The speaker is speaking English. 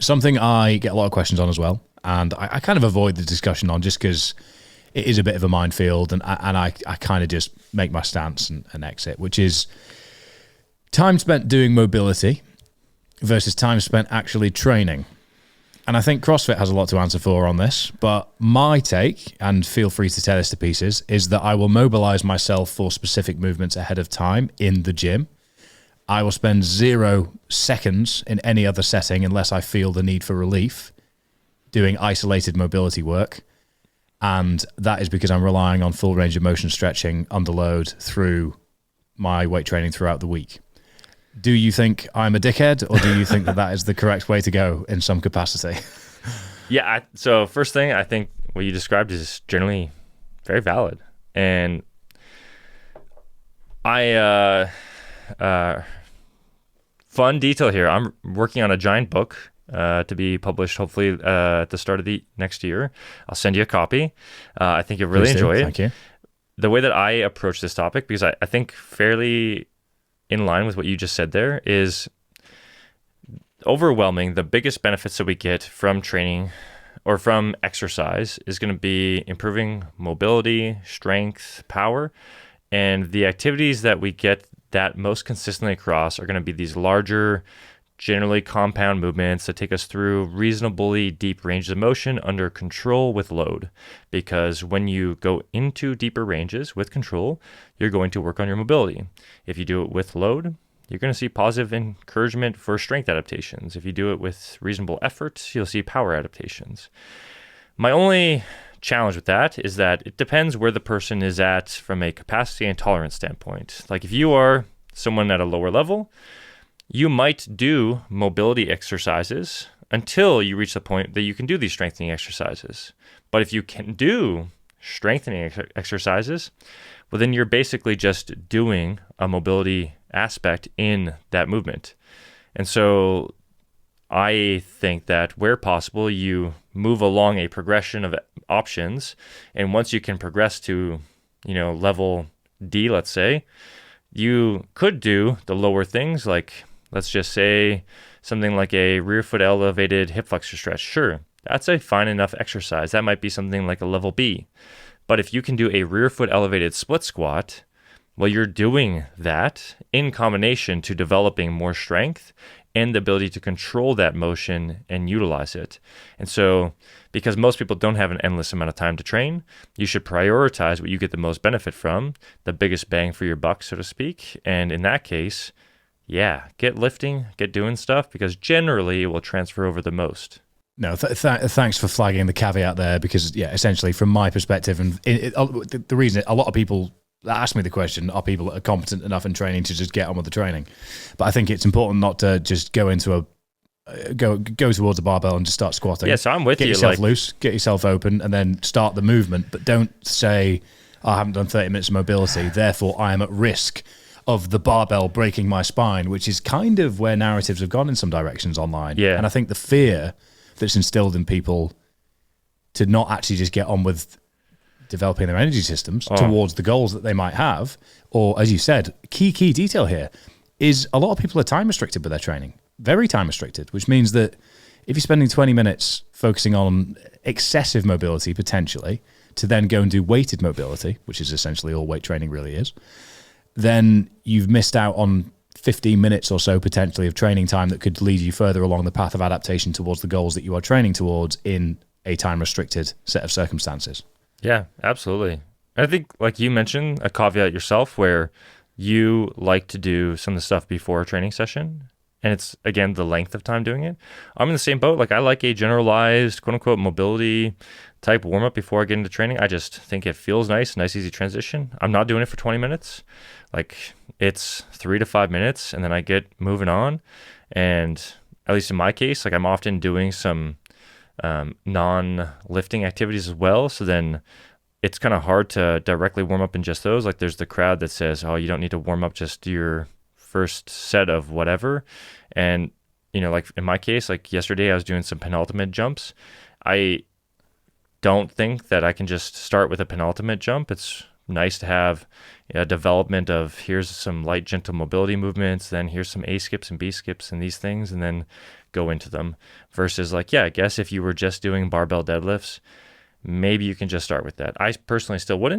something I get a lot of questions on as well, and I kind of avoid the discussion on just because it is a bit of a minefield, and I kind of just make my stance and exit, which is time spent doing mobility versus time spent actually training. And I think CrossFit has a lot to answer for on this, but my take, and feel free to tear this to pieces, is that I will mobilize myself for specific movements ahead of time in the gym. I will spend 0 seconds in any other setting unless I feel the need for relief doing isolated mobility work. And that is because I'm relying on full range of motion stretching under load through my weight training throughout the week. Do you think I'm a dickhead, or do you think that is the correct way to go in some capacity? Yeah. So first thing, I think what you described is generally very valid. And fun detail here. I'm working on a giant book to be published hopefully at the start of the next year. I'll send you a copy. I think you'll really enjoy it. Thank you. The way that I approach this topic, because I think fairly in line with what you just said there, is overwhelming. The biggest benefits that we get from training or from exercise is going to be improving mobility, strength, power, and the activities that we get that most consistently across are going to be these larger, generally compound movements that take us through reasonably deep ranges of motion under control with load. Because when you go into deeper ranges with control, you're going to work on your mobility. If you do it with load, you're going to see positive encouragement for strength adaptations. If you do it with reasonable effort, you'll see power adaptations. My only challenge with that is that it depends where the person is at from a capacity and tolerance standpoint. Like if you are someone at a lower level, you might do mobility exercises until you reach the point that you can do these strengthening exercises. But if you can do strengthening exercises, well, then you're basically just doing a mobility aspect in that movement. And so I think that where possible, you move along a progression of options. And once you can progress to, level D, let's say, you could do the lower things, like let's just say something like a rear foot elevated hip flexor stretch. Sure, that's a fine enough exercise. That might be something like a level B. But if you can do a rear foot elevated split squat, well, you're doing that in combination to developing more strength and the ability to control that motion and utilize it. And so, because most people don't have an endless amount of time to train, you should prioritize what you get the most benefit from, the biggest bang for your buck, so to speak. And in that case, yeah, get lifting, get doing stuff, because generally it will transfer over the most. No, thanks for flagging the caveat there, because, yeah, essentially from my perspective, and the reason a lot of people ask me the question, are people that are competent enough in training to just get on with the training? But I think it's important not to just go into go towards a barbell and just start squatting. Yes, I'm with you. Get yourself loose, get yourself open, and then start the movement. But don't say, I haven't done 30 minutes of mobility, therefore I am at risk of the barbell breaking my spine, which is kind of where narratives have gone in some directions online. Yeah. And I think the fear that's instilled in people to not actually just get on with developing their energy systems towards the goals that they might have, or as you said, key detail here is a lot of people are time restricted with their training, very time restricted, which means that if you're spending 20 minutes focusing on excessive mobility potentially to then go and do weighted mobility, which is essentially all weight training really is, then you've missed out on 15 minutes or so potentially of training time that could lead you further along the path of adaptation towards the goals that you are training towards in a time restricted set of circumstances. Yeah, absolutely. I think, like you mentioned, a caveat yourself where you like to do some of the stuff before a training session, and it's, again, the length of time doing it. I'm in the same boat. Like, I like a generalized, quote-unquote, mobility type warm-up before I get into training. I just think it feels nice, easy transition. I'm not doing it for 20 minutes. Like, it's 3 to 5 minutes, and then I get moving on. And at least in my case, like, I'm often doing some non-lifting activities as well. So then it's kind of hard to directly warm up in just those. Like there's the crowd that says, oh, you don't need to warm up, just do your first set of whatever. And, like in my case, like yesterday I was doing some penultimate jumps. I don't think that I can just start with a penultimate jump. It's nice to have a development of here's some light, gentle mobility movements, then here's some A skips and B skips and these things, and then go into them versus like, yeah, I guess if you were just doing barbell deadlifts, maybe you can just start with that. I personally still wouldn't.